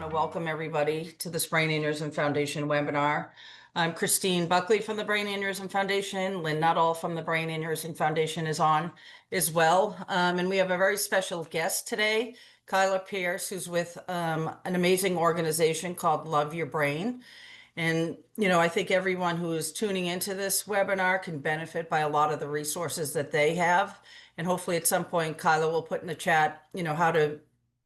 to welcome everybody to this Brain Aneurysm Foundation webinar. I'm Christine Buckley from the Brain Aneurysm Foundation. Lynn Nuttall from the Brain Aneurysm Foundation is on as well. And we have a very special guest today, Kyla Pearce, who's with an amazing organization called Love Your Brain. And, I think everyone who is tuning into this webinar can benefit by a lot of the resources that they have. And hopefully at some point, Kyla will put in the chat, how to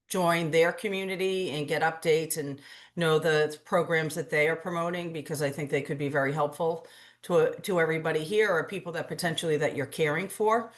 join their community and get updates and know the programs that they are promoting, because I think they could be very helpful to everybody here or people that potentially that you're caring for.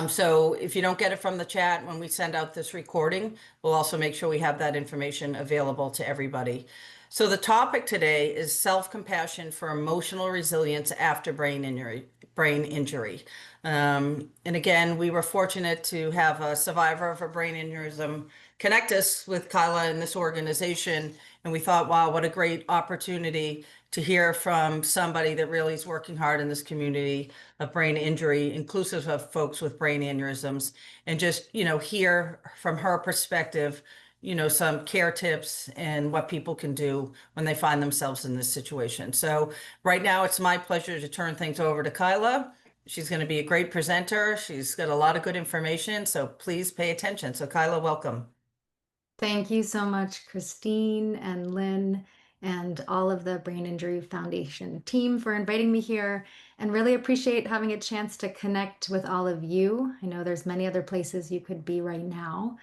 So if you don't get it from the chat, when we send out this recording, we'll also make sure we have that information available to everybody. So the topic today is self-compassion for emotional resilience after brain injury. And again, we were fortunate to have a survivor of a brain aneurysm connect us with Kyla in this organization. And we thought, wow, what a great opportunity to hear from somebody that really is working hard in this community of brain injury, inclusive of folks with brain aneurysms, and just, hear from her perspective, some care tips and what people can do when they find themselves in this situation. So right now it's my pleasure to turn things over to Kyla. She's going to be a great presenter. She's got a lot of good information, so please pay attention. So Kyla, welcome. Thank you so much, Christine and Lynn and all of the Brain Injury Foundation team for inviting me here, and really appreciate having a chance to connect with all of you. I know there's many other places you could be right now.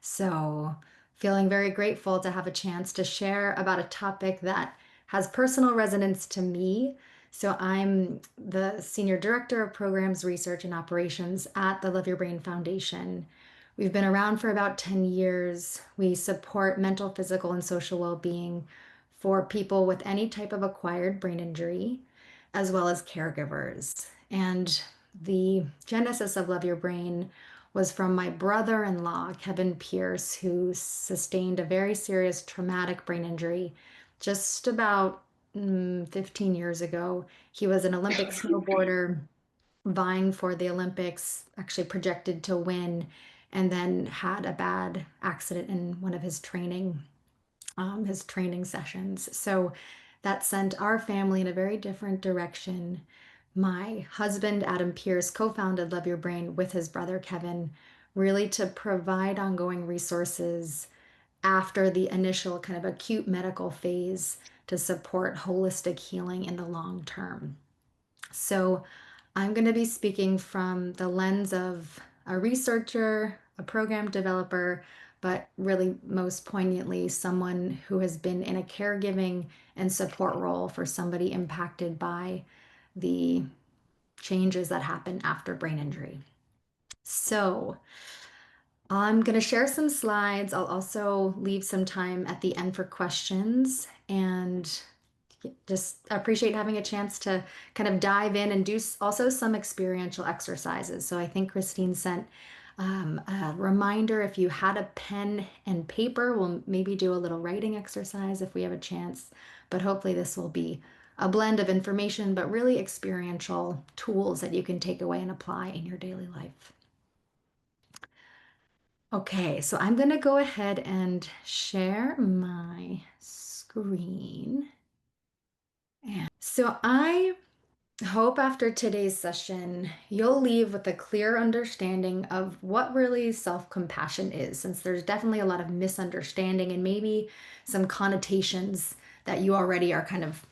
So feeling very grateful to have a chance to share about a topic that has personal resonance to me. So I'm the Senior Director of Programs, Research, and Operations at the Love Your Brain Foundation. We've been around for about 10 years. We support mental, physical, and social well-being for people with any type of acquired brain injury, as well as caregivers. And the genesis of Love Your Brain was from my brother-in-law, Kyla Pearce, who sustained a very serious traumatic brain injury just about 15 years ago. He was an Olympic snowboarder vying for the Olympics, actually projected to win, and then had a bad accident in one of his training sessions. So that sent our family in a very different direction. My husband, Adam Pearce, co-founded Love Your Brain with his brother, Kevin, really to provide ongoing resources after the initial kind of acute medical phase to support holistic healing in the long term. So I'm going to be speaking from the lens of a researcher, a program developer, but really most poignantly, someone who has been in a caregiving and support role for somebody impacted by the changes that happen after brain injury. So I'm going to share some slides. I'll also leave some time at the end for questions, and just appreciate having a chance to kind of dive in and do also some experiential exercises. So I think Christine sent a reminder, if you had a pen and paper, we'll maybe do a little writing exercise if we have a chance. But hopefully this will be a blend of information, but really experiential tools that you can take away and apply in your daily life. Okay, so I'm going to go ahead and share my screen. And so I hope after today's session, you'll leave with a clear understanding of what really self-compassion is, since there's definitely a lot of misunderstanding and maybe some connotations that you already are kind of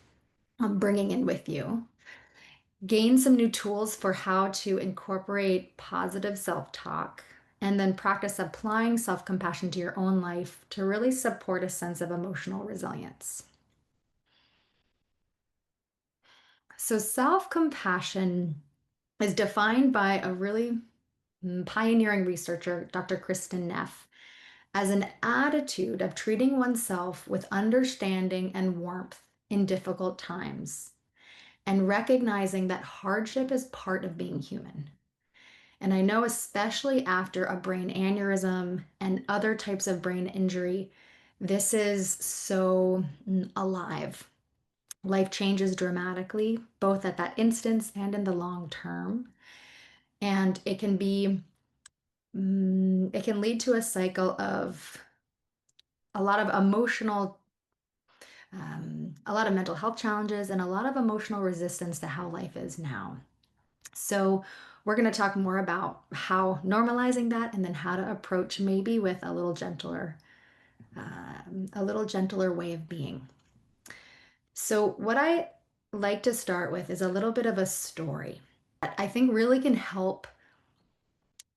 bringing in with you. Gain some new tools for how to incorporate positive self-talk, and then practice applying self-compassion to your own life to really support a sense of emotional resilience. So self-compassion is defined by a really pioneering researcher, Dr. Kristen Neff, as an attitude of treating oneself with understanding and warmth in difficult times, and recognizing that hardship is part of being human. And I know, especially after a brain aneurysm and other types of brain injury, this is so alive. Life changes dramatically, both at that instance and in the long term. And it can lead to a cycle of a lot of emotional, a lot of mental health challenges, and a lot of emotional resistance to how life is now. So, we're going to talk more about how normalizing that and then how to approach maybe with a little gentler way of being. So, what I like to start with is a little bit of a story that I think really can help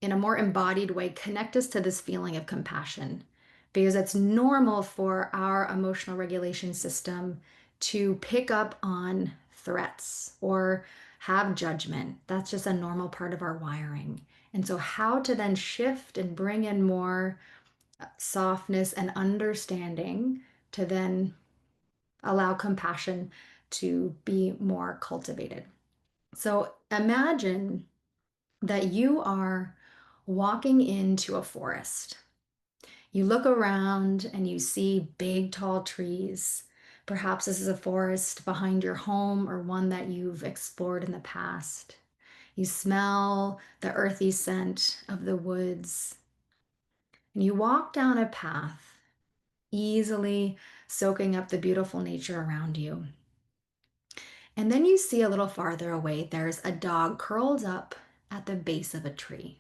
in a more embodied way connect us to this feeling of compassion because it's normal for our emotional regulation system to pick up on threats or have judgment. That's just a normal part of our wiring. And so, how to then shift and bring in more softness and understanding to then allow compassion to be more cultivated. So, imagine that you are walking into a forest. You look around and you see big, tall trees. Perhaps this is a forest behind your home or one that you've explored in the past. You smell the earthy scent of the woods. And you walk down a path, easily soaking up the beautiful nature around you. And then you see a little farther away, there's a dog curled up at the base of a tree.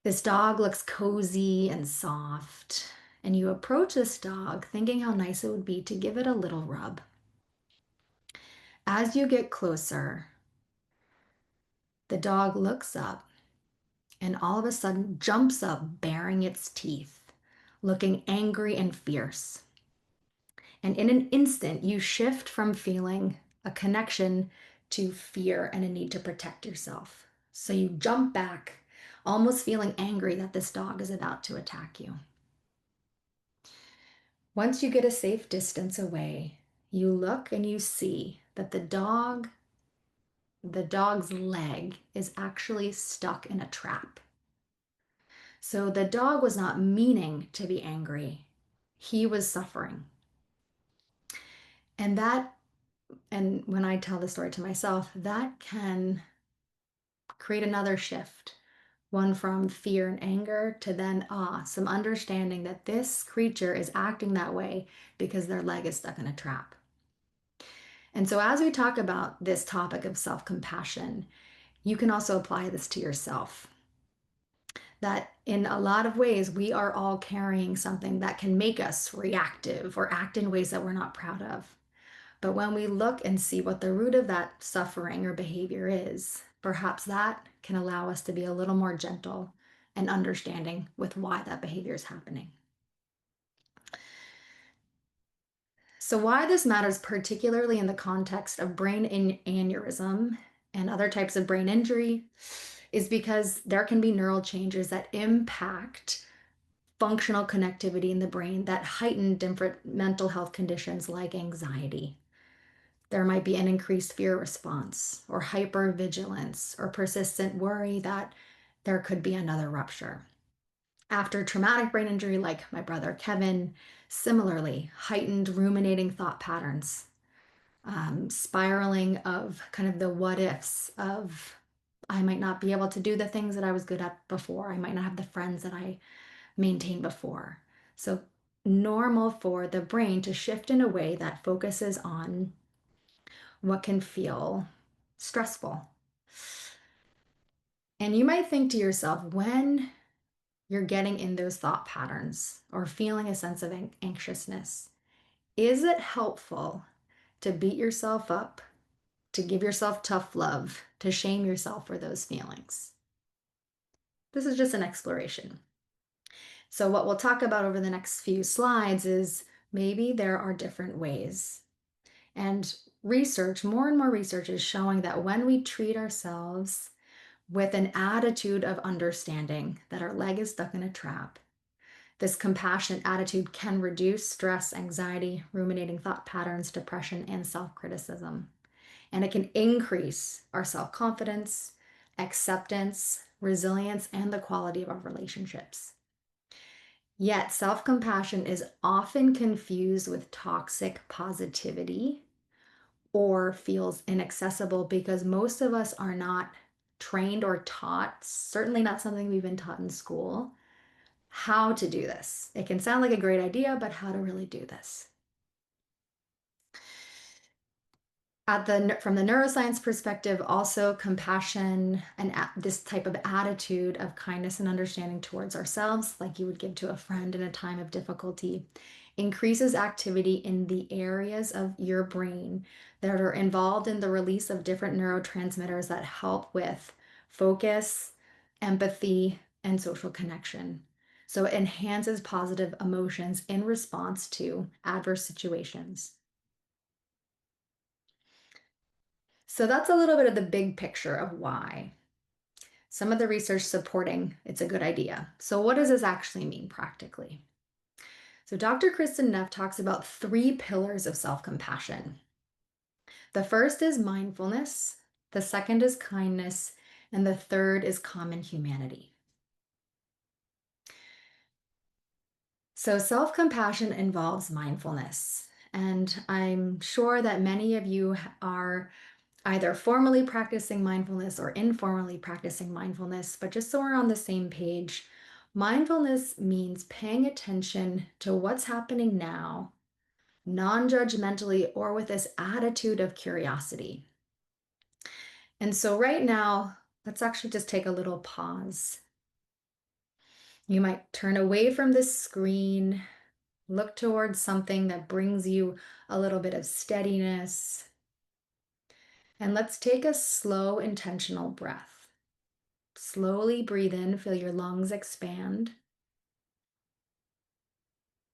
This dog looks cozy and soft, and you approach this dog thinking how nice it would be to give it a little rub. As you get closer, the dog looks up and all of a sudden jumps up, baring its teeth, looking angry and fierce. And in an instant, you shift from feeling a connection to fear and a need to protect yourself. So you jump back, almost feeling angry that this dog is about to attack you. Once you get a safe distance away, you look and you see that the dog's leg is actually stuck in a trap. So the dog was not meaning to be angry. He was suffering. And when I tell the story to myself, that can create another shift, one from fear and anger to then some understanding that this creature is acting that way because their leg is stuck in a trap. And so, as we talk about this topic of self compassion, you can also apply this to yourself. That in a lot of ways, we are all carrying something that can make us reactive or act in ways that we're not proud of. But when we look and see what the root of that suffering or behavior is, perhaps that can allow us to be a little more gentle and understanding with why that behavior is happening. So, why this matters, particularly in the context of brain aneurysm and other types of brain injury, is because there can be neural changes that impact functional connectivity in the brain that heighten different mental health conditions like anxiety. There might be an increased fear response or hypervigilance or persistent worry that there could be another rupture. After traumatic brain injury, like my brother Kevin, similarly, heightened ruminating thought patterns, spiraling of kind of the what ifs of I might not be able to do the things that I was good at before. I might not have the friends that I maintained before. So, normal for the brain to shift in a way that focuses on what can feel stressful. And you might think to yourself, when you're getting in those thought patterns or feeling a sense of anxiousness, is it helpful to beat yourself up, to give yourself tough love, to shame yourself for those feelings? This is just an exploration. So, what we'll talk about over the next few slides is maybe there are different ways. And more and more research is showing that when we treat ourselves with an attitude of understanding that our leg is stuck in a trap, this compassionate attitude can reduce stress, anxiety, ruminating thought patterns, depression, and self criticism. And it can increase our self confidence, acceptance, resilience, and the quality of our relationships. Yet, self compassion is often confused with toxic positivity or feels inaccessible because most of us are not trained or taught, certainly not something we've been taught in school, how to do this. It can sound like a great idea, but how to really do this. From the neuroscience perspective, also compassion and this type of attitude of kindness and understanding towards ourselves, like you would give to a friend in a time of difficulty, increases activity in the areas of your brain that are involved in the release of different neurotransmitters that help with focus, empathy, and social connection. So it enhances positive emotions in response to adverse situations. So that's a little bit of the big picture of why. Some of the research supporting it's a good idea. So what does this actually mean practically? So Dr. Kristen Neff talks about 3 pillars of self-compassion. The first is mindfulness, the second is kindness, and the third is common humanity. So self-compassion involves mindfulness, and I'm sure that many of you are either formally practicing mindfulness or informally practicing mindfulness, but just so we're on the same page, mindfulness means paying attention to what's happening now, non-judgmentally or with this attitude of curiosity. And so right now, let's actually just take a little pause. You might turn away from the screen, look towards something that brings you a little bit of steadiness, and let's take a slow, intentional breath. Slowly breathe in, feel your lungs expand.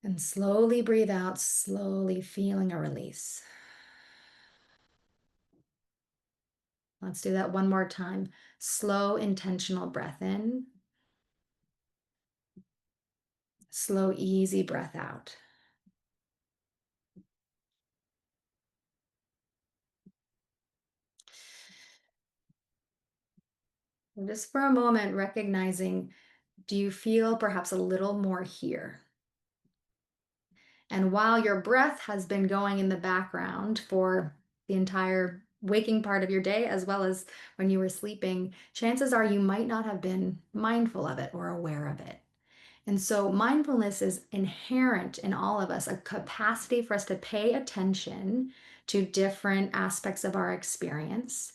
And slowly breathe out, slowly feeling a release. Let's do that one more time. Slow, intentional breath in. Slow, easy breath out. And just for a moment, recognizing, do you feel perhaps a little more here? And while your breath has been going in the background for the entire waking part of your day, as well as when you were sleeping, chances are you might not have been mindful of it or aware of it. And so mindfulness is inherent in all of us, a capacity for us to pay attention to different aspects of our experience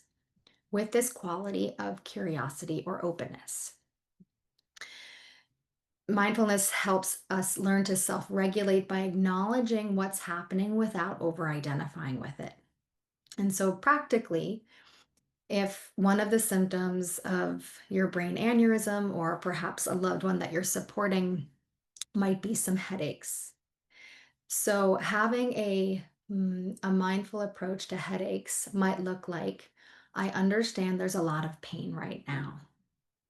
with this quality of curiosity or openness. Mindfulness helps us learn to self-regulate by acknowledging what's happening without over-identifying with it. And so practically, if one of the symptoms of your brain aneurysm or perhaps a loved one that you're supporting might be some headaches. So having a mindful approach to headaches might look like, I understand there's a lot of pain right now.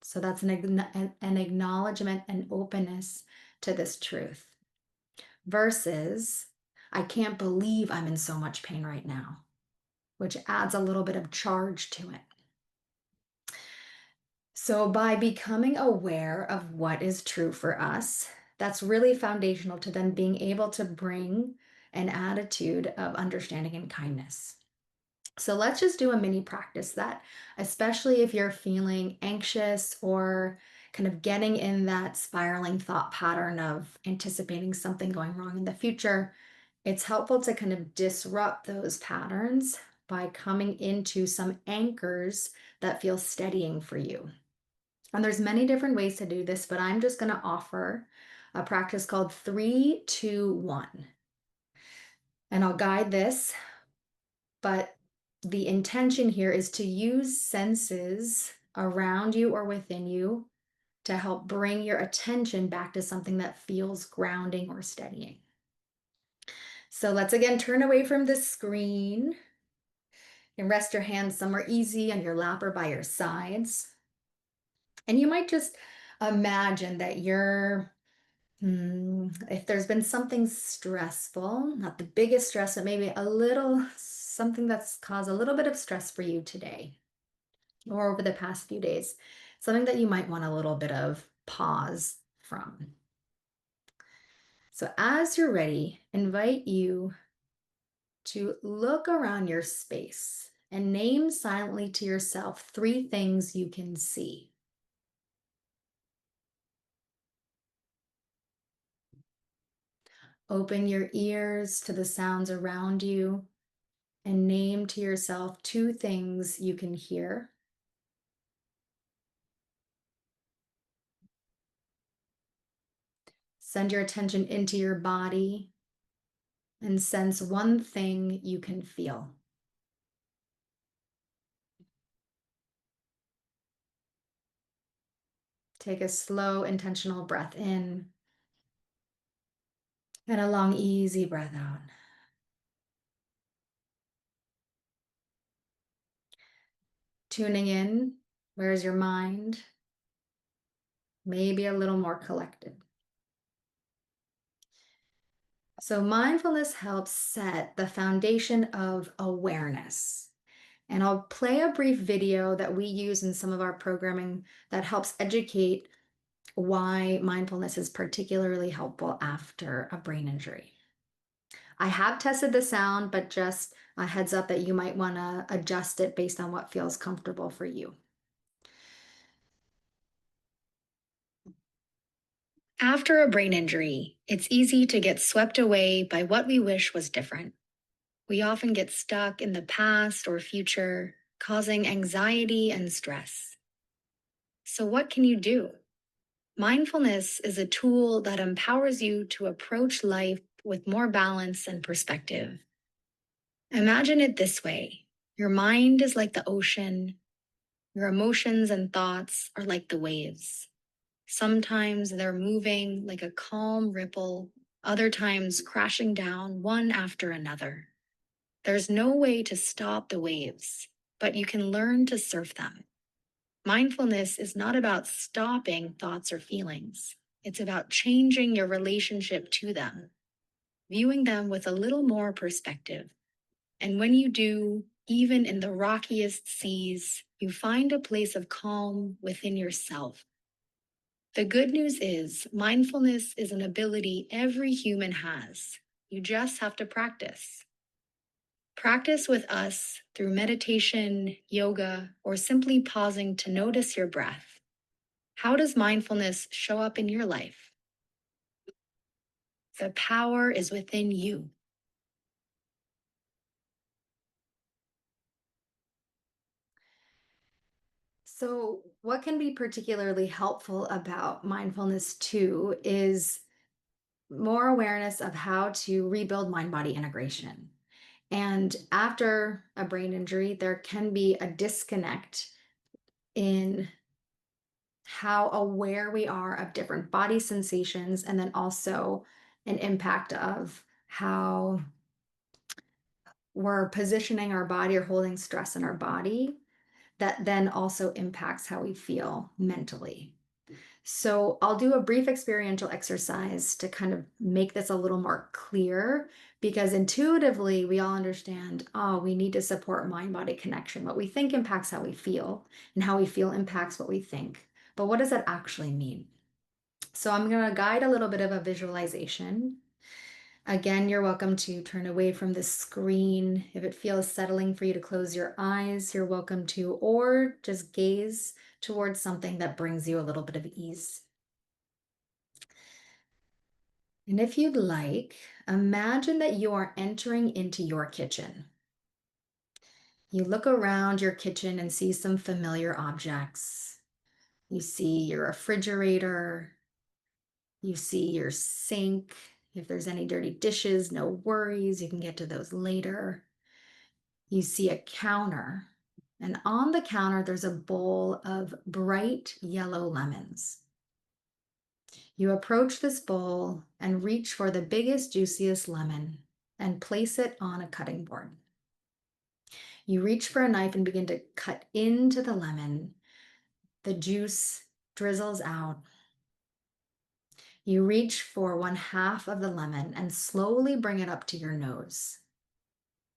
So that's an acknowledgement and openness to this truth versus, I can't believe I'm in so much pain right now, which adds a little bit of charge to it. So by becoming aware of what is true for us, that's really foundational to then being able to bring an attitude of understanding and kindness. So let's just do a mini practice that, especially if you're feeling anxious or kind of getting in that spiraling thought pattern of anticipating something going wrong in the future, it's helpful to kind of disrupt those patterns by coming into some anchors that feel steadying for you. And there's many different ways to do this, but I'm just going to offer a practice called 3, 2, 1. And I'll guide this, but the intention here is to use senses around you or within you to help bring your attention back to something that feels grounding or steadying. So let's again turn away from the screen and rest your hands somewhere easy on your lap or by your sides. And you might just imagine that if there's been something stressful, not the biggest stress, but maybe something that's caused a little bit of stress for you today or over the past few days, something that you might want a little bit of pause from. So as you're ready, invite you to look around your space and name silently to yourself 3 things you can see. Open your ears to the sounds around you and name to yourself 2 things you can hear. Send your attention into your body and sense 1 thing you can feel. Take a slow, intentional breath in and a long, easy breath out. Tuning in, where's your mind? Maybe a little more collected. So, mindfulness helps set the foundation of awareness. And I'll play a brief video that we use in some of our programming that helps educate why mindfulness is particularly helpful after a brain injury. I have tested the sound, but just a heads up that you might want to adjust it based on what feels comfortable for you. After a brain injury, it's easy to get swept away by what we wish was different. We often get stuck in the past or future, causing anxiety and stress. So, what can you do? Mindfulness is a tool that empowers you to approach life with more balance and perspective. Imagine it this way: your mind is like the ocean, your emotions and thoughts are like the waves. Sometimes they're moving like a calm ripple, other times crashing down one after another. There's no way to stop the waves, but you can learn to surf them. Mindfulness is not about stopping thoughts or feelings. It's about changing your relationship to them, viewing them with a little more perspective. And when you do, even in the rockiest seas, you find a place of calm within yourself. The good news is, mindfulness is an ability every human has. You just have to practice. Practice with us through meditation, yoga, or simply pausing to notice your breath. How does mindfulness show up in your life? The power is within you. So, what can be particularly helpful about mindfulness too is more awareness of how to rebuild mind body integration. And after a brain injury, there can be a disconnect in how aware we are of different body sensations, and then also an impact of how we're positioning our body or holding stress in our body that then also impacts how we feel mentally. So I'll do a brief experiential exercise to kind of make this a little more clear, because intuitively we all understand, oh, we need to support mind-body connection. What we think impacts how we feel, and how we feel impacts what we think. But what does that actually mean? So I'm going to guide a little bit of a visualization. Again, you're welcome to turn away from the screen. If it feels settling for you to close your eyes, you're welcome to, or just gaze towards something that brings you a little bit of ease. And if you'd like, imagine that you are entering into your kitchen. You look around your kitchen and see some familiar objects. You see your refrigerator. You see your sink. If there's any dirty dishes, no worries, you can get to those later. You see a counter, and on the counter, there's a bowl of bright yellow lemons. You approach this bowl and reach for the biggest, juiciest lemon and place it on a cutting board. You reach for a knife and begin to cut into the lemon. The juice drizzles out. You reach for 1/2 of the lemon and slowly bring it up to your nose.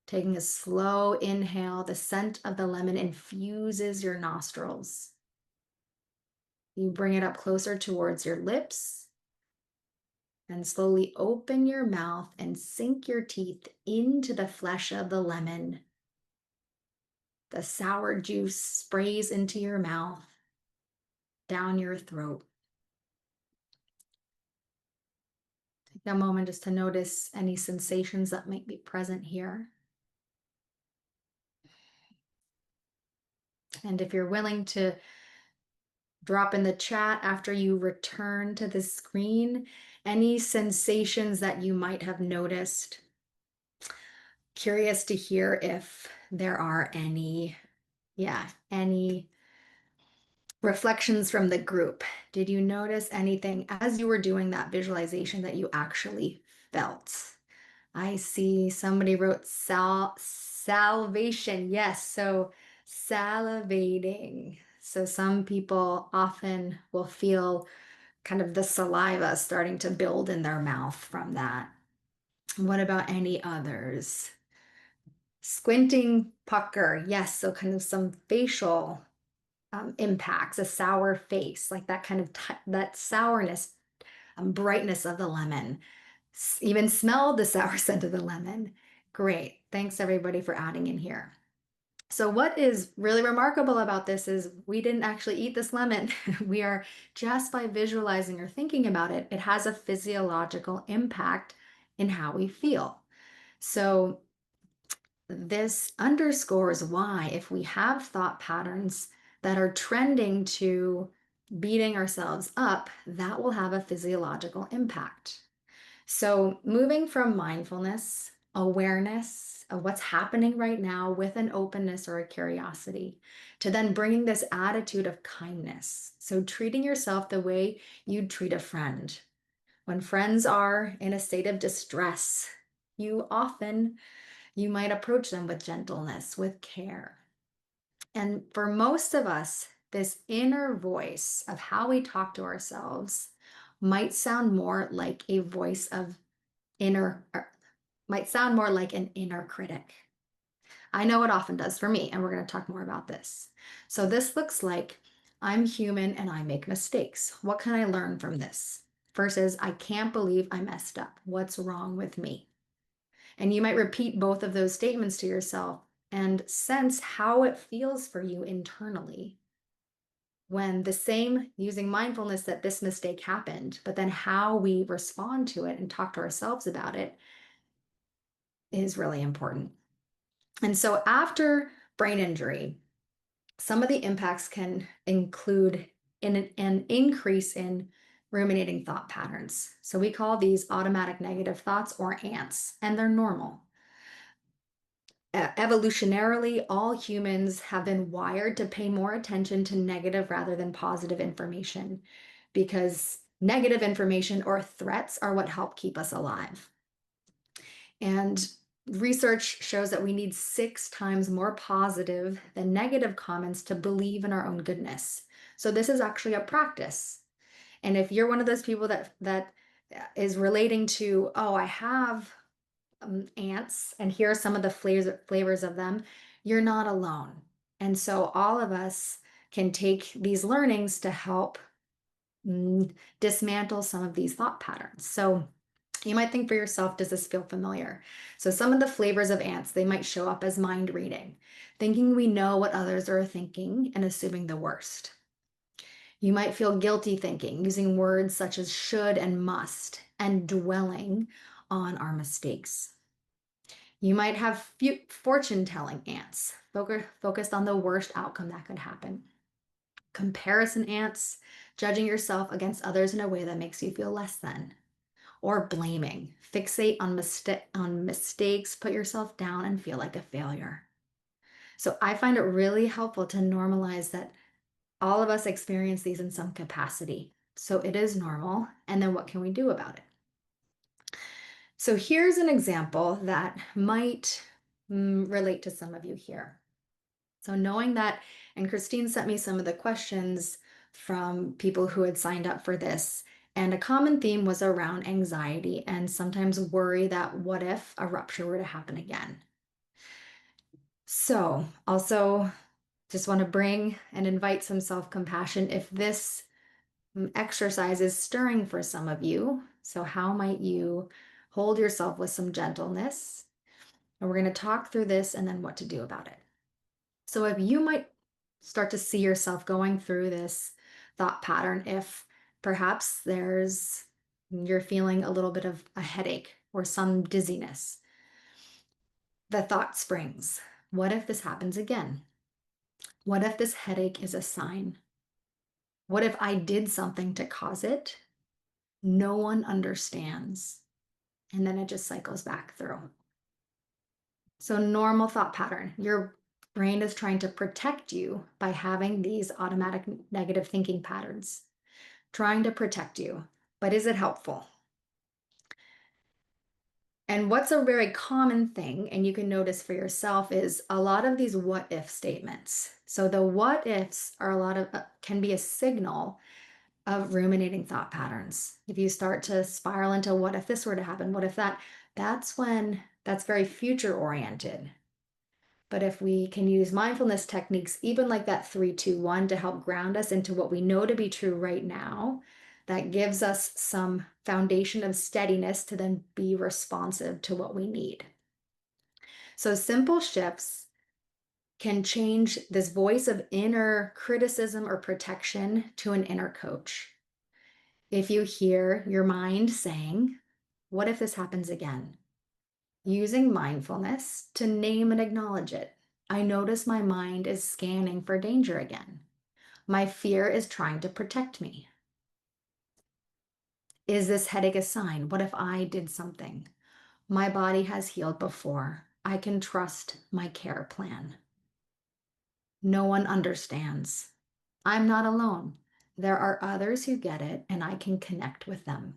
Taking a slow inhale, the scent of the lemon infuses your nostrils. You bring it up closer towards your lips and slowly open your mouth and sink your teeth into the flesh of the lemon. The sour juice sprays into your mouth, down your throat. a moment just to notice any sensations that might be present here. And if you're willing to drop in the chat after you return to the screen any sensations that you might have noticed. Curious to hear if there are any reflections from the group. Did you notice anything as you were doing that visualization that you actually felt? I see somebody wrote salvation. Yes, so salivating. So some people often will feel kind of the saliva starting to build in their mouth from that. What about any others? Squinting pucker. Yes, so kind of some facial impacts, a sour face, like that kind of that sourness, brightness of the lemon. Even smell the sour scent of the lemon. Great. Thanks everybody for adding in here. So what is really remarkable about this is we didn't actually eat this lemon. We are just by visualizing or thinking about it, it has a physiological impact in how we feel. So this underscores why if we have thought patterns that are trending to beating ourselves up, that will have a physiological impact. So moving from mindfulness, awareness of what's happening right now with an openness or a curiosity, to then bringing this attitude of kindness. So treating yourself the way you'd treat a friend. When friends are in a state of distress, you might approach them with gentleness, with care. And for most of us, this inner voice of how we talk to ourselves might sound more like a voice of might sound more like an inner critic. I know it often does for me, and we're going to talk more about this. So this looks like I'm human and I make mistakes. What can I learn from this? Versus I can't believe I messed up. What's wrong with me? And you might repeat both of those statements to yourself and sense how it feels for you internally when the same using mindfulness that this mistake happened, but then how we respond to it and talk to ourselves about it is really important. And so after brain injury, some of the impacts can include an increase in ruminating thought patterns. So we call these automatic negative thoughts or ants, and they're normal. Evolutionarily, all humans have been wired to pay more attention to negative rather than positive information because negative information or threats are what help keep us alive. And research shows that we need 6 times more positive than negative comments to believe in our own goodness. So this is actually a practice. And if you're one of those people that is relating to, oh, I have ants, and here are some of the flavors of them, you're not alone. And so all of us can take these learnings to help dismantle some of these thought patterns. So you might think for yourself, does this feel familiar? So some of the flavors of ants, they might show up as mind reading, thinking we know what others are thinking and assuming the worst. You might feel guilty thinking, using words such as should and must, and dwelling on our mistakes. You might have fortune-telling ants, focused on the worst outcome that could happen. Comparison ants, judging yourself against others in a way that makes you feel less than. Or blaming, fixate on mistakes, put yourself down and feel like a failure. So I find it really helpful to normalize that all of us experience these in some capacity. So it is normal. And then what can we do about it? So here's an example that might relate to some of you here. So knowing that, and Christine sent me some of the questions from people who had signed up for this, and a common theme was around anxiety and sometimes worry that what if a rupture were to happen again? So also just want to bring and invite some self-compassion if this exercise is stirring for some of you. So how might you hold yourself with some gentleness? And we're going to talk through this and then what to do about it. So if you might start to see yourself going through this thought pattern, if perhaps there's You're feeling a little bit of a headache or some dizziness. The thought springs, what if this happens again? What if this headache is a sign? What if I did something to cause it? No one understands. And then it just cycles back through. So, normal thought pattern. Your brain is trying to protect you by having these automatic negative thinking patterns, trying to protect you. But is it helpful? And what's a very common thing, and you can notice for yourself, is a lot of these what if statements. So the what ifs are a lot of, can be a signal of ruminating thought patterns. If you start to spiral into what if this were to happen, what if that, that's very future oriented. But if we can use mindfulness techniques, even like that 3-2-1, to help ground us into what we know to be true right now, that gives us some foundation of steadiness to then be responsive to what we need. So simple shifts can change this voice of inner criticism or protection to an inner coach. If you hear your mind saying, what if this happens again? Using mindfulness to name and acknowledge it. I notice my mind is scanning for danger again. My fear is trying to protect me. Is this headache a sign? What if I did something? My body has healed before. I can trust my care plan. No one understands. I'm not alone. There are others who get it, and I can connect with them.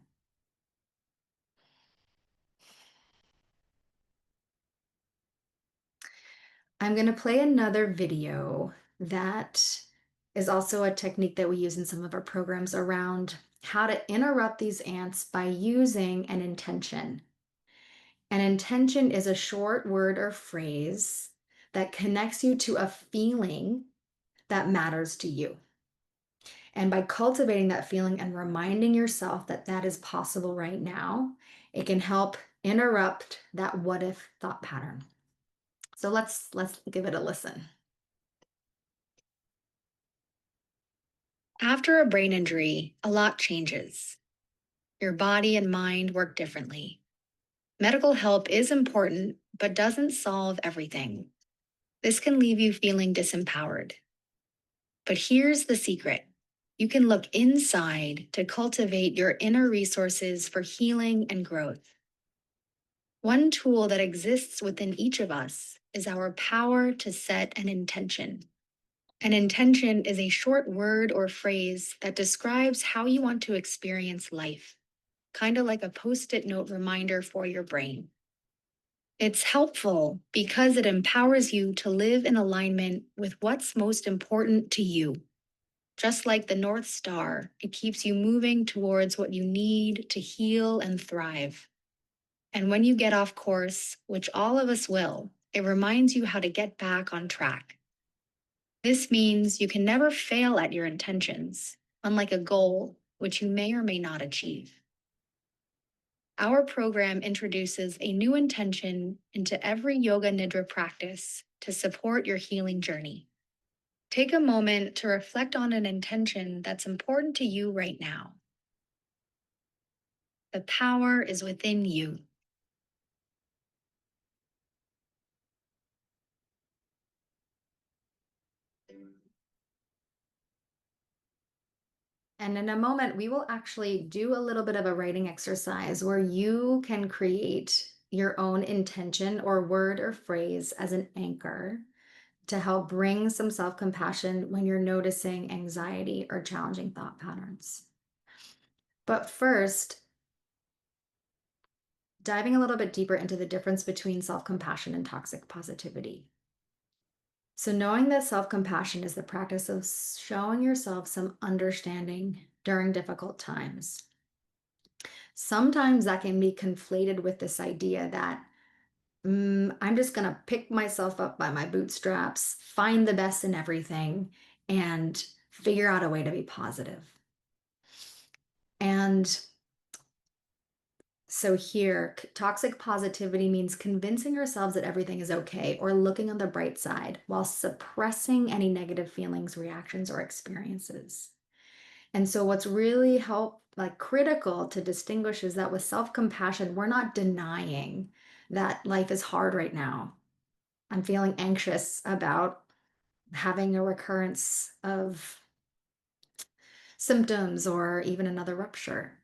I'm going to play another video that is also a technique that we use in some of our programs around how to interrupt these ants by using an intention. An intention is a short word or phrase that connects you to a feeling that matters to you. And by cultivating that feeling and reminding yourself that that is possible right now, it can help interrupt that what if thought pattern. So let's give it a listen. After a brain injury, a lot changes. Your body and mind work differently. Medical help is important, but doesn't solve everything. This can leave you feeling disempowered. But here's the secret. You can look inside to cultivate your inner resources for healing and growth. One tool that exists within each of us is our power to set an intention. An intention is a short word or phrase that describes how you want to experience life, kind of like a post-it note reminder for your brain. It's helpful because it empowers you to live in alignment with what's most important to you. Just like the North Star, it keeps you moving towards what you need to heal and thrive. And when you get off course, which all of us will, it reminds you how to get back on track. This means you can never fail at your intentions, unlike a goal, which you may or may not achieve. Our program introduces a new intention into every Yoga Nidra practice to support your healing journey. Take a moment to reflect on an intention that's important to you right now. The power is within you. And in a moment, we will actually do a little bit of a writing exercise where you can create your own intention or word or phrase as an anchor to help bring some self-compassion when you're noticing anxiety or challenging thought patterns. But first, diving a little bit deeper into the difference between self-compassion and toxic positivity. So knowing that self-compassion is the practice of showing yourself some understanding during difficult times. Sometimes that can be conflated with this idea that I'm just going to pick myself up by my bootstraps, find the best in everything, and figure out a way to be positive. And so here, toxic positivity means convincing ourselves that everything is okay or looking on the bright side while suppressing any negative feelings, reactions, or experiences. And so what's really critical to distinguish is that with self-compassion, we're not denying that life is hard right now. I'm feeling anxious about having a recurrence of symptoms or even another rupture.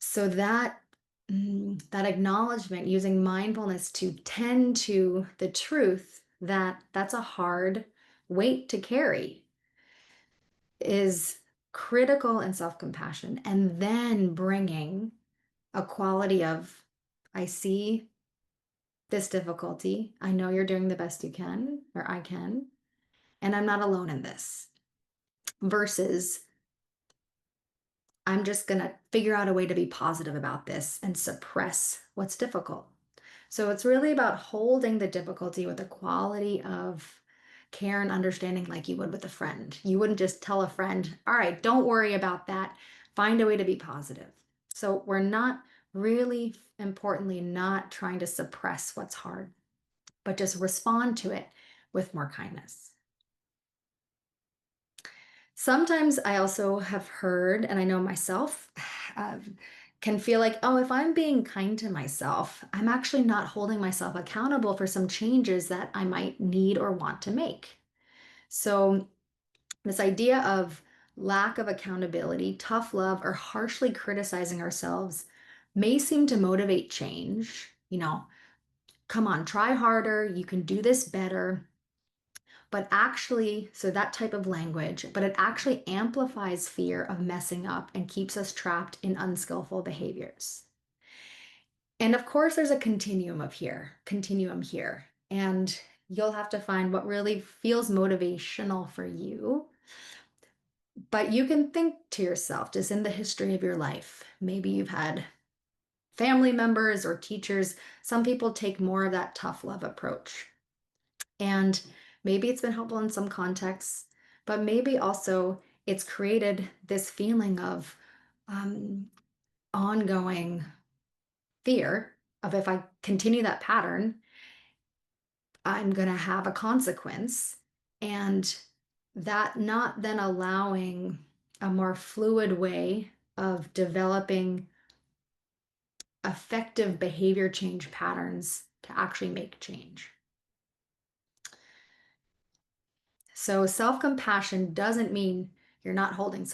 So that acknowledgement, using mindfulness to tend to the truth that that's a hard weight to carry, is critical in self-compassion. And then bringing a quality of, I see this difficulty. I know you're doing the best you can, or I can, and I'm not alone in this. Versus, I'm just going to figure out a way to be positive about this and suppress what's difficult. So it's really about holding the difficulty with a quality of care and understanding, like you would with a friend. You wouldn't just tell a friend, all right, don't worry about that. Find a way to be positive. So we're not really, importantly, not trying to suppress what's hard, but just respond to it with more kindness. Sometimes I also have heard, and I know myself, uh, can feel like, oh, if I'm being kind to myself, I'm actually not holding myself accountable for some changes that I might need or want to make. So, this idea of lack of accountability, tough love, or harshly criticizing ourselves may seem to motivate change. Come on, try harder, you can do this better. But actually, so that type of language, but it actually amplifies fear of messing up and keeps us trapped in unskillful behaviors. And of course, there's a continuum here. And you'll have to find what really feels motivational for you. But you can think to yourself, just in the history of your life, maybe you've had family members or teachers. Some people take more of that tough love approach. And maybe it's been helpful in some contexts, but maybe also it's created this feeling of um, ongoing fear of, if I continue that pattern, I'm going to have a consequence. And that not then allowing a more fluid way of developing effective behavior change patterns to actually make change. So self-compassion doesn't mean you're not holding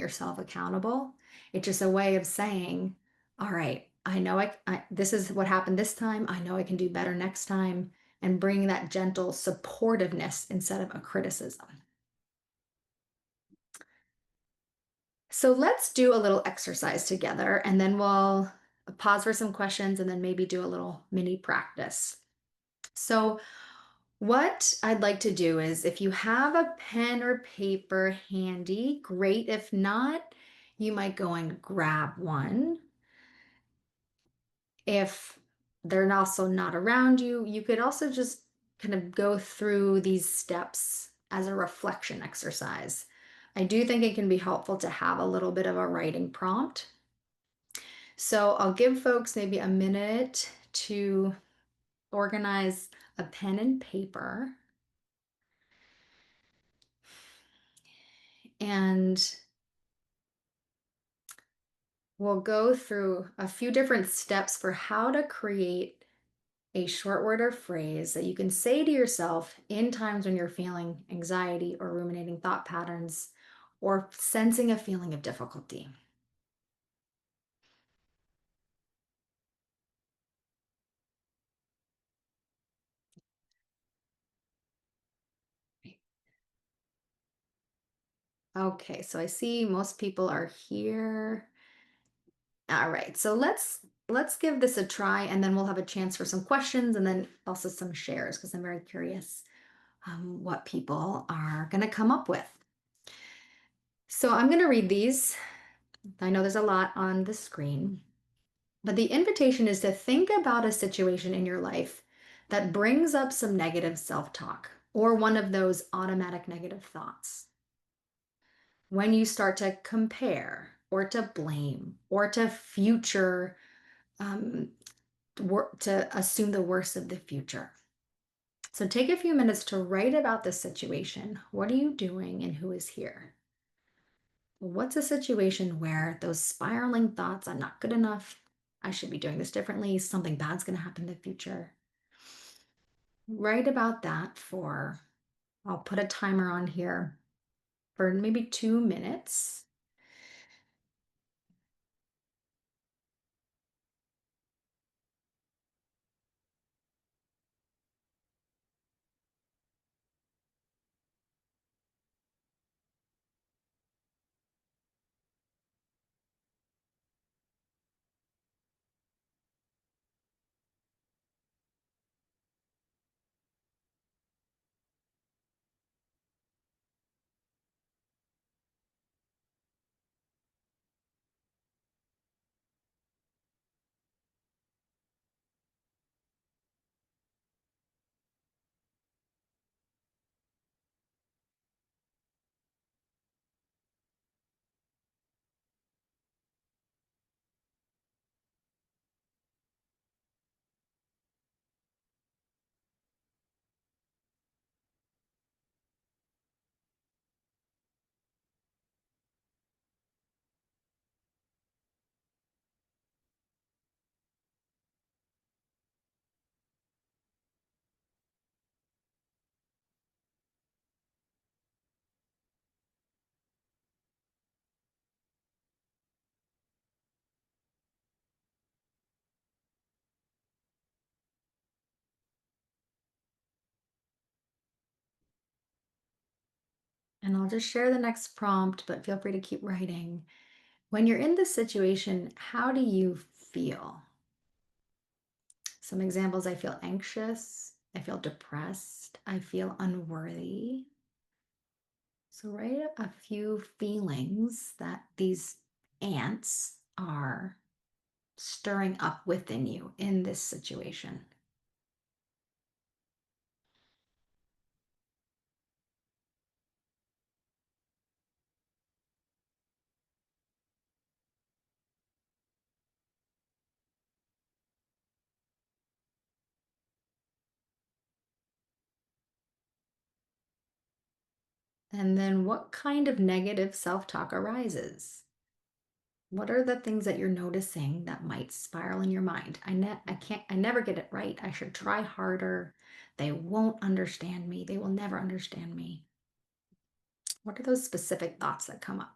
yourself accountable. It's just a way of saying, all right, I know this is what happened this time. I know I can do better next time, and bring that gentle supportiveness instead of a criticism. So let's do a little exercise together, and then we'll pause for some questions and then maybe do a little mini practice. So what I'd like to do is, if you have a pen or paper handy, great. If not, you might go and grab one. If they're also not around you, you could also just kind of go through these steps as a reflection exercise. I do think it can be helpful to have a little bit of a writing prompt. So I'll give folks maybe a minute to organize a pen and paper. And we'll go through a few different steps for how to create a short word or phrase that you can say to yourself in times when you're feeling anxiety or ruminating thought patterns or sensing a feeling of difficulty. Okay, so I see most people are here. All right, so let's give this a try, and then we'll have a chance for some questions and then also some shares, because I'm very curious what people are going to come up with. So I'm going to read these. I know there's a lot on the screen, but the invitation is to think about a situation in your life that brings up some negative self-talk or one of those automatic negative thoughts. When you start to compare or to blame or to um, to assume the worst of the future. So take a few minutes to write about the situation. What are you doing and who is here? What's a situation where those spiraling thoughts, I'm not good enough, I should be doing this differently, something bad's going to happen in the future? Write about that for, I'll put a timer on here for maybe 2 minutes. And I'll just share the next prompt, but feel free to keep writing. When you're in this situation, how do you feel? Some examples: I feel anxious, I feel depressed, I feel unworthy. So, write a few feelings that these ants are stirring up within you in this situation. And then, what kind of negative self talk arises? What are the things that you're noticing that might spiral in your mind? I never get it right. I should try harder. They won't understand me. They will never understand me. What are those specific thoughts that come up?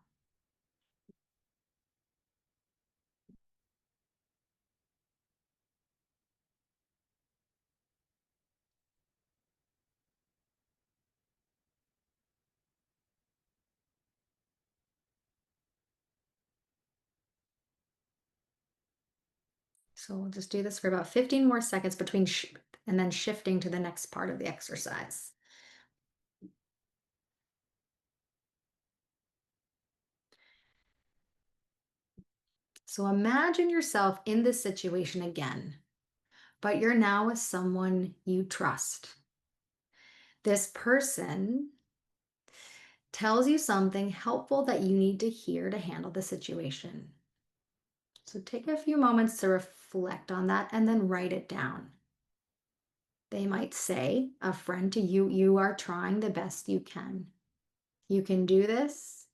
So we'll just do this for about 15 more seconds between and then shifting to the next part of the exercise. So imagine yourself in this situation again, but you're now with someone you trust. This person tells you something helpful that you need to hear to handle the situation. So take a few moments to reflect on that and then write it down. They might say, a friend to you, you are trying the best you can. You can do this.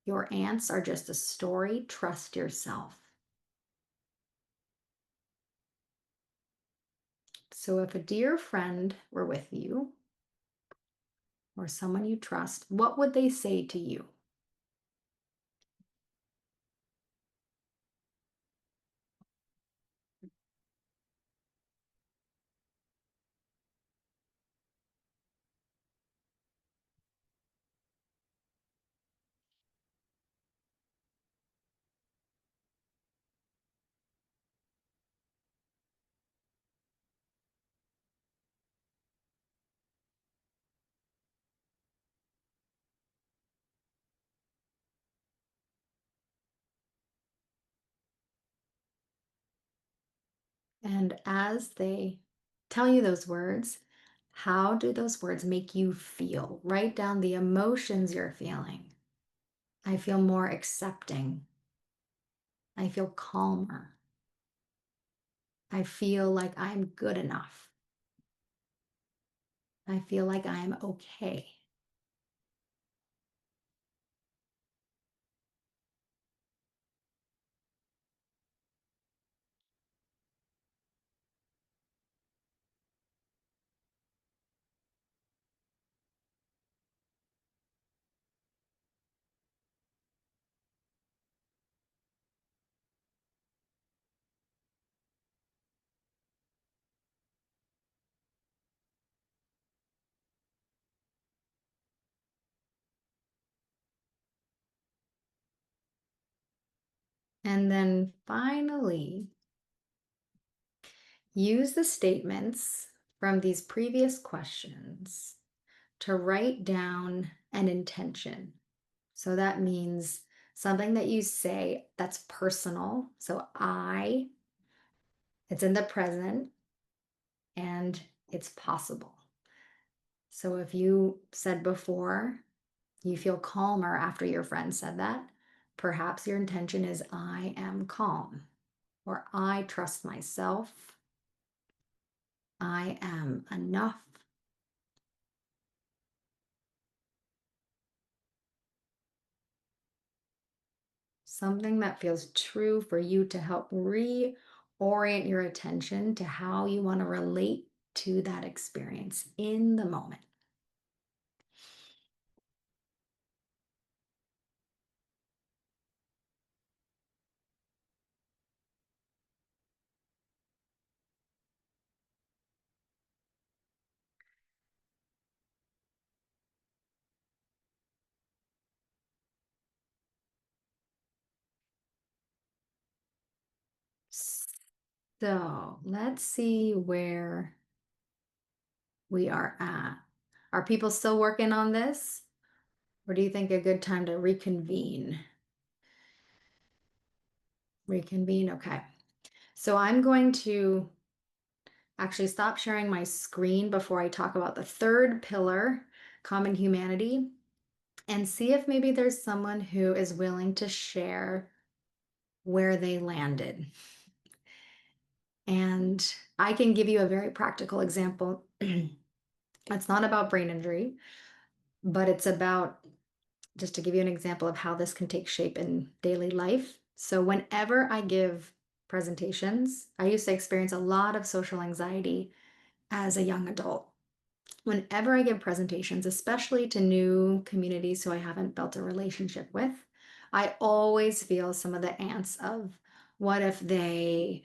Your ants are just a story. Trust yourself. So if a dear friend were with you or someone you trust, what would they say to you? And as they tell you those words, how do those words make you feel? Write down the emotions you're feeling. I feel more accepting. I feel calmer. I feel like I'm good enough. I feel like I'm okay. And then finally, use the statements from these previous questions to write down an intention. So that means something that you say that's personal. So it's in the present, and it's possible. So if you said before, you feel calmer after your friend said that, perhaps your intention is I am calm, or I trust myself, I am enough. Something that feels true for you to help reorient your attention to how you want to relate to that experience in the moment. So let's see where we are at. Are people still working on this? Or do you think a good time to reconvene? Reconvene, okay. So I'm going to actually stop sharing my screen before I talk about the third pillar, common humanity, and see if maybe there's someone who is willing to share where they landed. And I can give you a very practical example. It's not about brain injury, but it's about, just to give you an example of how this can take shape in daily life. So, whenever I give presentations, I used to experience a lot of social anxiety as a young adult. Whenever I give presentations, especially to new communities who I haven't built a relationship with, I always feel some of the ants of what if they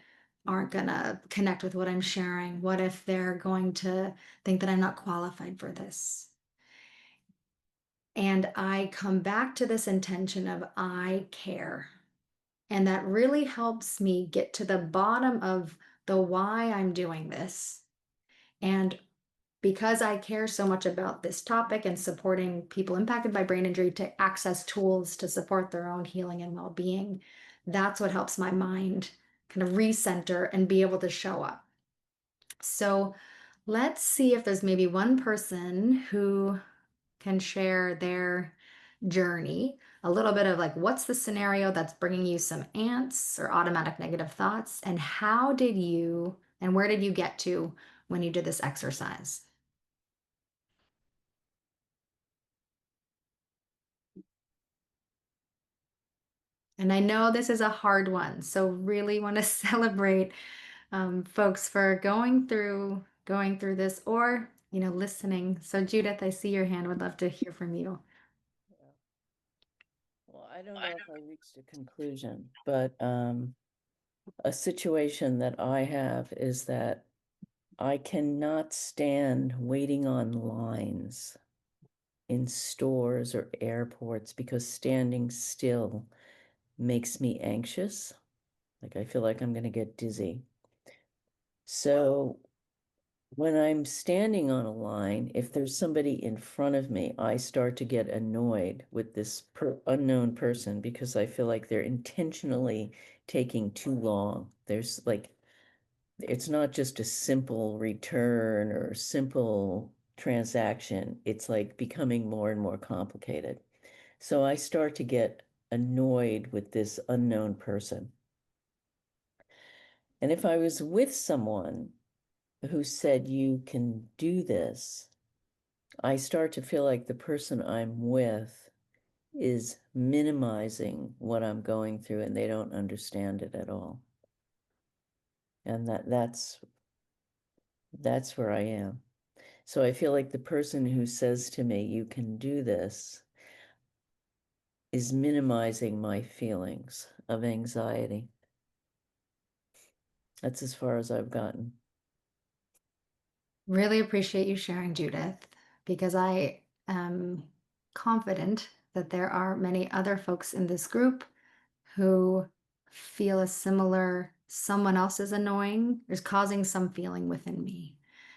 aren't going to connect with what I'm sharing? What if they're going to think that I'm not qualified for this? And I come back to this intention of I care. And that really helps me get to the bottom of the why I'm doing this. And because I care so much about this topic and supporting people impacted by brain injury to access tools to support their own healing and well being, that's what helps my mind kind of recenter and be able to show up. So let's see if there's maybe one person who can share their journey, a little bit of like, what's the scenario that's bringing you some ants or automatic negative thoughts, and how did you and where did you get to when you did this exercise? And I know this is a hard one, so really want to celebrate folks for going through this, or listening. So Judith, I see your hand. Would love to hear from you. Yeah. Well, I don't know if I reached a conclusion, but a situation that I have is that I cannot stand waiting on lines in stores or airports because standing still makes me anxious. Like I feel like I'm going to get dizzy. So when I'm standing on a line, if there's somebody in front of me, I start to get annoyed with this unknown person because I feel like they're intentionally taking too long. There's like, it's not just a simple return or simple transaction. It's like becoming more and more complicated. So I start to get annoyed with this unknown person. And if I was with someone who said, you can do this, I start to feel like the person I'm with is minimizing what I'm going through and they don't understand it at all. And that's where I am. So I feel like the person who says to me, you can do this, is minimizing my feelings of anxiety. That's as far as I've gotten. Really appreciate you sharing, Judith, because I am confident that there are many other folks in this group who feel a similar someone else is annoying is causing some feeling within me.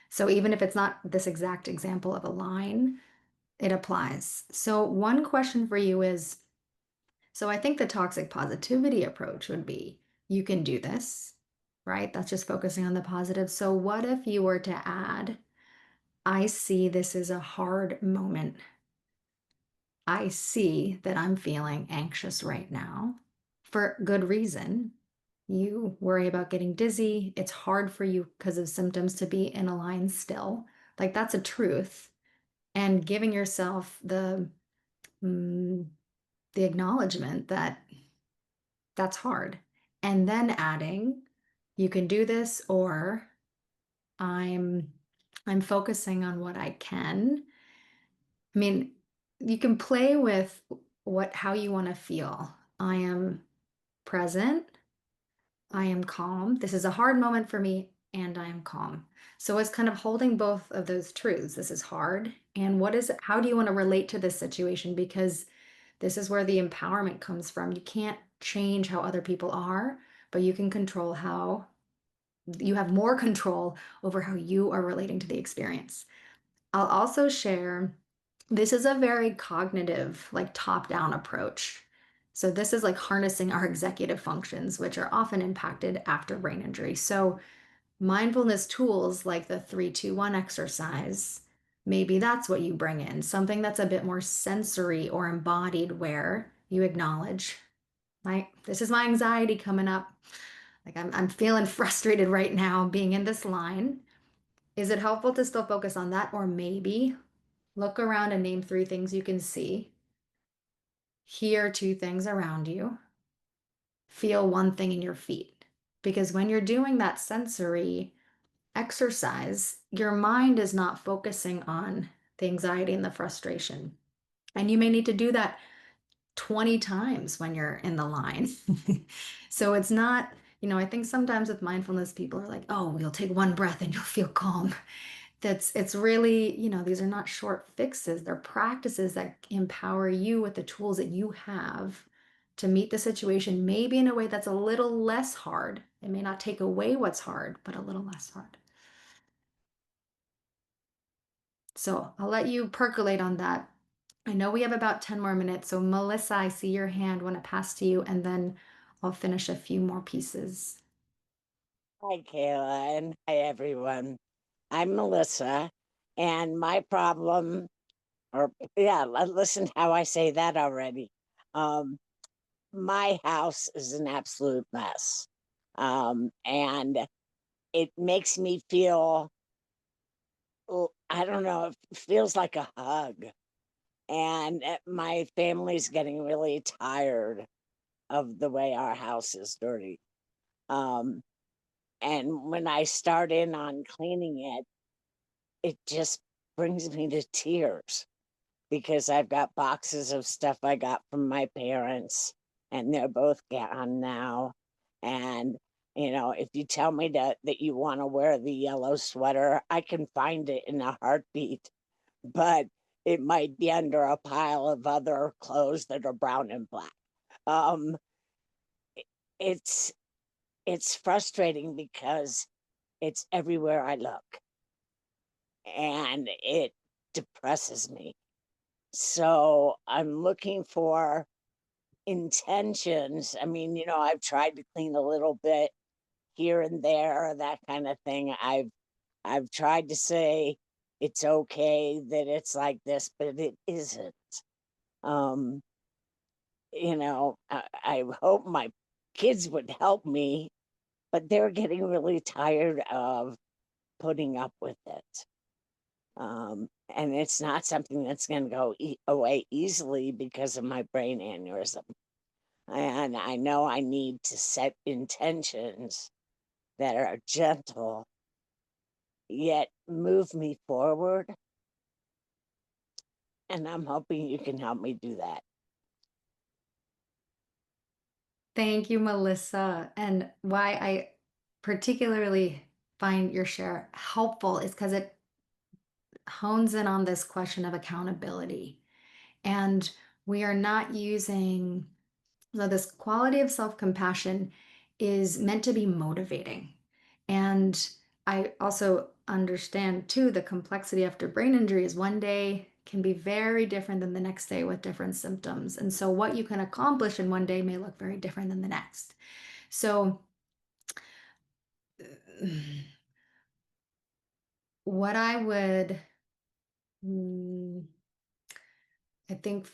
So even if it's not this exact example of a line, it applies. So one question for you is, so I think the toxic positivity approach would be, you can do this, right? That's just focusing on the positive. So what if you were to add, I see this as a hard moment. I see that I'm feeling anxious right now for good reason. You worry about getting dizzy. It's hard for you because of symptoms to be in a line still. Like that's a truth. And giving yourself mm, the acknowledgement that that's hard. And then adding, you can do this, or I'm I'm focusing on what I can. I mean, you can play with how you want to feel. I am present. I am calm. This is a hard moment for me, and I am calm. So it's kind of holding both of those truths. This is hard. And how do you want to relate to this situation? Because this is where the empowerment comes from. You can't change how other people are, but you can control how you have more control over how you are relating to the experience. I'll also share, this is a very cognitive, like top-down approach. So this is like harnessing our executive functions, which are often impacted after brain injury. So mindfulness tools like the 3-2-1 exercise, maybe that's what you bring in, something that's a bit more sensory or embodied, where you acknowledge, like, this is my anxiety coming up. Like I'm feeling frustrated right now being in this line. Is it helpful to still focus on that? Or maybe look around and name 3 things you can see, hear 2 things around you, feel 1 thing in your feet. Because when you're doing that sensory exercise, your mind is not focusing on the anxiety and the frustration. And you may need to do that 20 times when you're in the line. So it's not, I think sometimes with mindfulness, people are like, oh, you'll take 1 breath and you'll feel calm. It's really, these are not short fixes. They're practices that empower you with the tools that you have to meet the situation, maybe in a way that's a little less hard. It may not take away what's hard, but a little less hard. So I'll let you percolate on that. I know we have about 10 more minutes. So Melissa, I see your hand. Want to pass to you, and then I'll finish a few more pieces. Hi, Kayla, and hi, everyone. I'm Melissa, and my problem, or yeah, listen to how I say that already. Um, my house is an absolute mess. And it makes me feel, I don't know, it feels like a hug. And my family's getting really tired of the way our house is dirty. Um, and when I start in on cleaning it, it just brings me to tears because I've got boxes of stuff I got from my parents, and they're both gone now. And if you tell me that you want to wear the yellow sweater, I can find it in a heartbeat, but it might be under a pile of other clothes that are brown and black. Um, it's it's frustrating because it's everywhere I look, and it depresses me. So I'm looking for intentions. I mean, I've tried to clean a little bit here and there, that kind of thing. I've tried to say it's okay that it's like this, but it isn't. Um, I hope my kids would help me, but they're getting really tired of putting up with it. And it's not something that's going to go away easily because of my brain aneurysm. And I know I need to set intentions that are gentle, yet move me forward. And I'm hoping you can help me do that. Thank you, Melissa. And why I particularly find your share helpful is because it hones in on this question of accountability. And we are not using So this quality of self-compassion is meant to be motivating. And I also understand too the complexity after brain injury is one day can be very different than the next day with different symptoms. And so what you can accomplish in one day may look very different than the next. So what I would, I think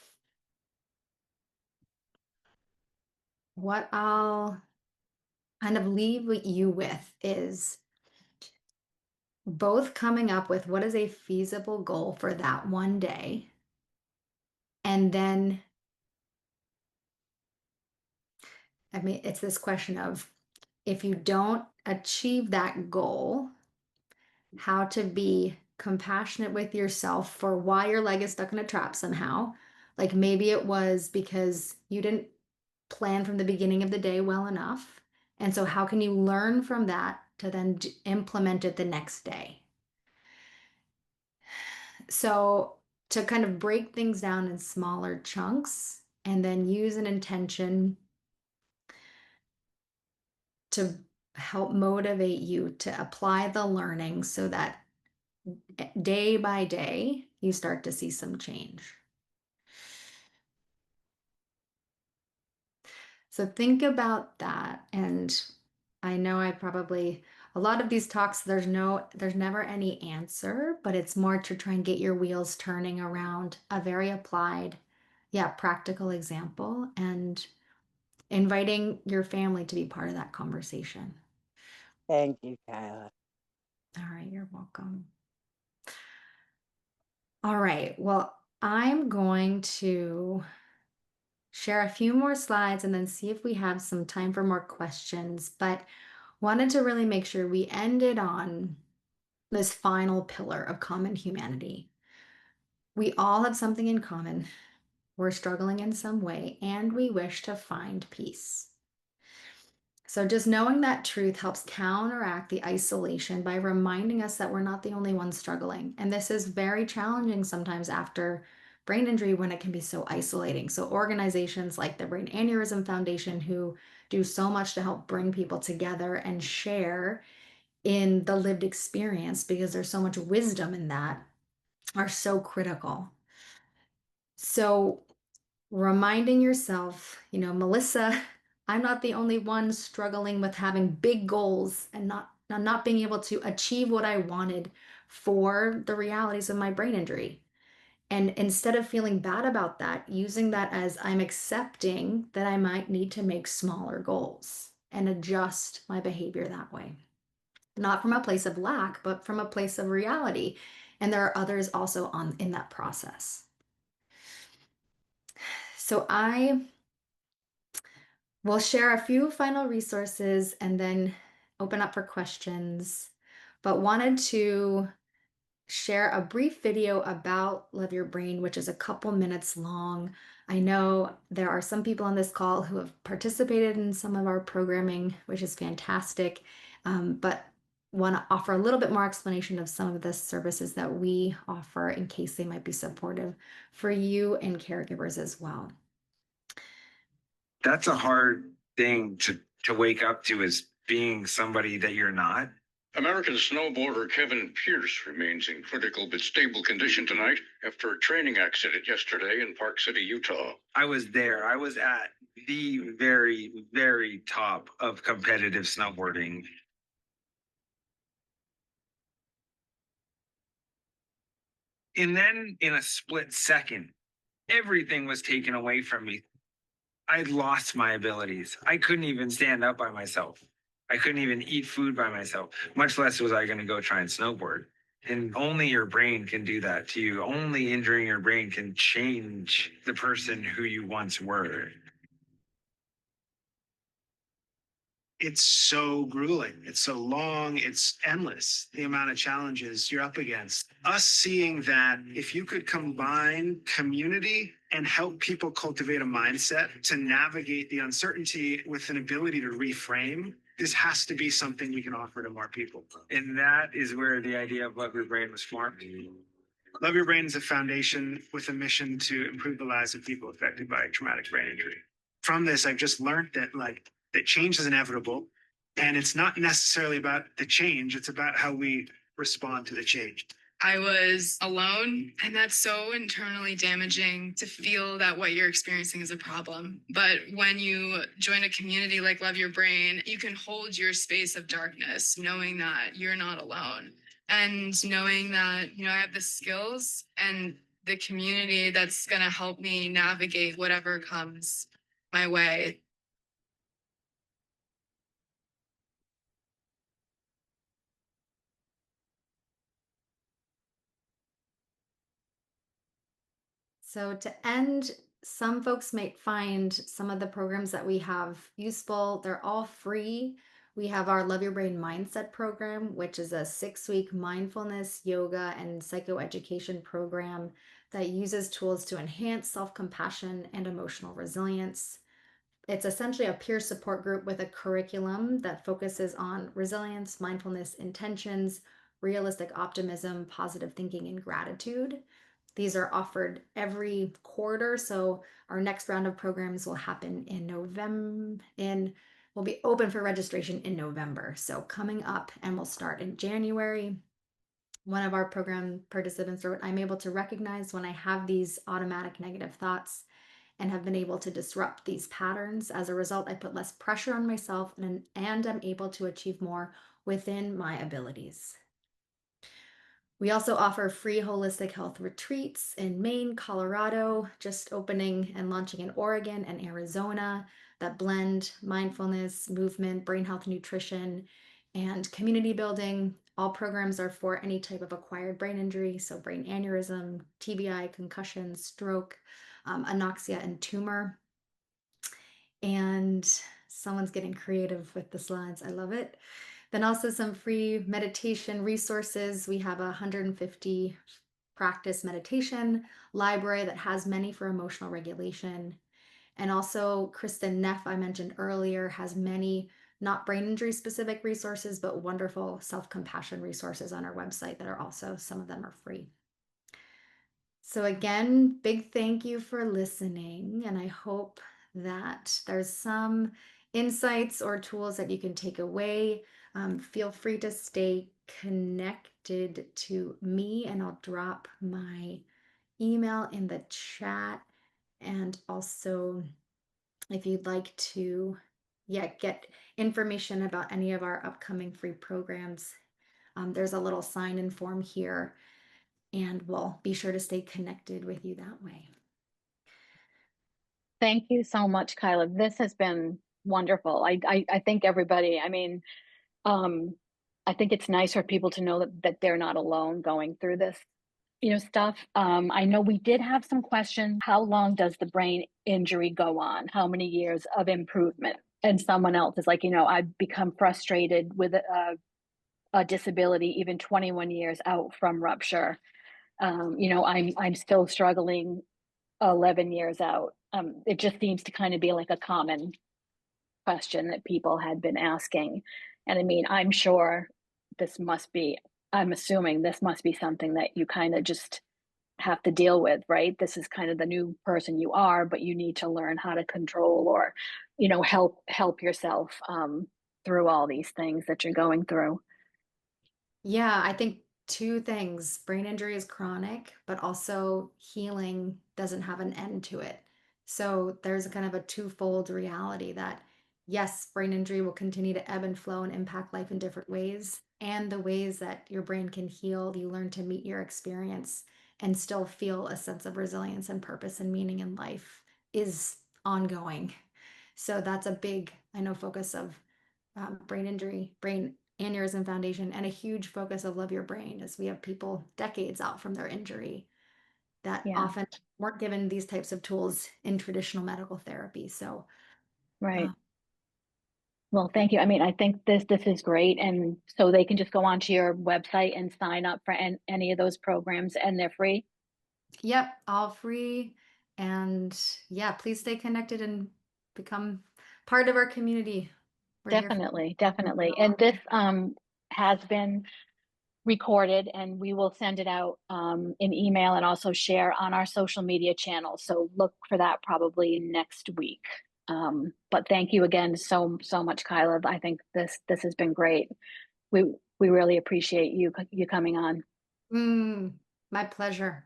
what I'll kind of leave you with is both coming up with what is a feasible goal for that one day. And then, I mean, it's this question of if you don't achieve that goal, how to be compassionate with yourself for why your leg is stuck in a trap somehow. Like maybe it was because you didn't plan from the beginning of the day well enough. And so, how can you learn from that to then implement it the next day? So, to kind of break things down in smaller chunks and then use an intention to help motivate you to apply the learning so that day by day you start to see some change. So think about that. And I know a lot of these talks, there's never any answer, but it's more to try and get your wheels turning around a very applied, yeah, practical example and inviting your family to be part of that conversation. Thank you, Kyla. All right, you're welcome. All right, well, I'm going to share a few more slides and then see if we have some time for more questions, but wanted to really make sure we ended on this final pillar of common humanity. We all have something in common. We're struggling in some way, and we wish to find peace. So, just knowing that truth helps counteract the isolation by reminding us that we're not the only ones struggling. And this is very challenging sometimes after brain injury when it can be so isolating. So, organizations like the Brain Aneurysm Foundation, who do so much to help bring people together and share in the lived experience because there's so much wisdom in that, are so critical. So, reminding yourself, Melissa, I'm not the only one struggling with having big goals and not being able to achieve what I wanted for the realities of my brain injury. And instead of feeling bad about that, using that as I'm accepting that I might need to make smaller goals and adjust my behavior that way. Not from a place of lack, but from a place of reality. And there are others also in that process. So I will share a few final resources and then open up for questions, but wanted to share a brief video about Love Your Brain, which is a couple minutes long. I know there are some people on this call who have participated in some of our programming, which is fantastic, but want to offer a little bit more explanation of some of the services that we offer in case they might be supportive for you and caregivers as well. That's a hard thing to wake up to, is being somebody that you're not. American snowboarder Kevin Pearce remains in critical but stable condition tonight after a training accident yesterday in Park City, Utah. I was there. I was at the very, very top of competitive snowboarding. And then in a split second, everything was taken away from me. I lost my abilities. I couldn't even stand up by myself. I couldn't even eat food by myself, much less was I going to go try and snowboard. And only your brain can do that to you. Only injuring your brain can change the person who you once were. It's so grueling. It's so long. It's endless, the amount of challenges you're up against. Us seeing that if you could combine community and help people cultivate a mindset to navigate the uncertainty with an ability to reframe, this has to be something we can offer to more people. And that is where the idea of Love Your Brain was formed. Love Your Brain is a foundation with a mission to improve the lives of people affected by traumatic brain injury. from this, I've just learned that that change is inevitable, and it's not necessarily about the change. It's about how we respond to the change. I was alone, and that's so internally damaging to feel that what you're experiencing is a problem. But when you join a community like Love Your Brain, you can hold your space of darkness, knowing that you're not alone, and knowing that, I have the skills and the community that's going to help me navigate whatever comes my way. So to end, some folks might find some of the programs that we have useful. They're all free. We have our Love Your Brain Mindset program, which is a 6-week mindfulness, yoga, and psychoeducation program that uses tools to enhance self-compassion and emotional resilience. It's essentially a peer support group with a curriculum that focuses on resilience, mindfulness, intentions, realistic optimism, positive thinking, and gratitude. These are offered every quarter, so our next round of programs will happen in November. Will be open for registration in November. So coming up, and we'll start in January. One of our program participants wrote, "I'm able to recognize when I have these automatic negative thoughts and have been able to disrupt these patterns. As a result, I put less pressure on myself and I'm able to achieve more within my abilities." We also offer free holistic health retreats in Maine, Colorado, just opening and launching in Oregon and Arizona that blend mindfulness, movement, brain health, nutrition, and community building. All programs are for any type of acquired brain injury, so brain aneurysm, TBI, concussion, stroke, anoxia, and tumor. And someone's getting creative with the slides. I love it. Then also some free meditation resources. We have a 150 practice meditation library that has many for emotional regulation. And also Kristen Neff, I mentioned earlier, has many not brain injury specific resources, but wonderful self-compassion resources on our website that are also, some of them are free. So again, big thank you for listening. And I hope that there's some insights or tools that you can take away. Feel free to stay connected to me, and I'll drop my email in the chat. And also, if you'd like to get information about any of our upcoming free programs, there's a little sign-in form here, and we'll be sure to stay connected with you that way. Thank you so much, Kyla. This has been wonderful. I think everybody, I think it's nice for people to know that they're not alone going through this, stuff. I know we did have some questions. How long does the brain injury go on? How many years of improvement? And someone else is like, I've become frustrated with a disability, even 21 years out from rupture. I'm still struggling 11 years out. It just seems to kind of be like a common question that people had been asking. And I'm sure I'm assuming this must be something that you kind of just have to deal with, right? This is kind of the new person you are, but you need to learn how to control or, help yourself through all these things that you're going through. Yeah, I think two things. Brain injury is chronic, but also healing doesn't have an end to it. So there's a kind of a twofold reality that, yes, brain injury will continue to ebb and flow and impact life in different ways. And the ways that your brain can heal, you learn to meet your experience and still feel a sense of resilience and purpose and meaning in life is ongoing. So that's a big, I know, focus of brain injury, brain aneurysm foundation, and a huge focus of Love Your Brain as we have people decades out from their injury that often weren't given these types of tools in traditional medical therapy. So right. Well, thank you. I think this is great. And so they can just go onto your website and sign up for any of those programs, and they're free. Yep, all free. And yeah, please stay connected and become part of our community. Definitely. And this has been recorded, and we will send it out in email and also share on our social media channels. So look for that probably next week. But thank you again so much, Kyla. I think this has been great. We really appreciate you coming on. My pleasure.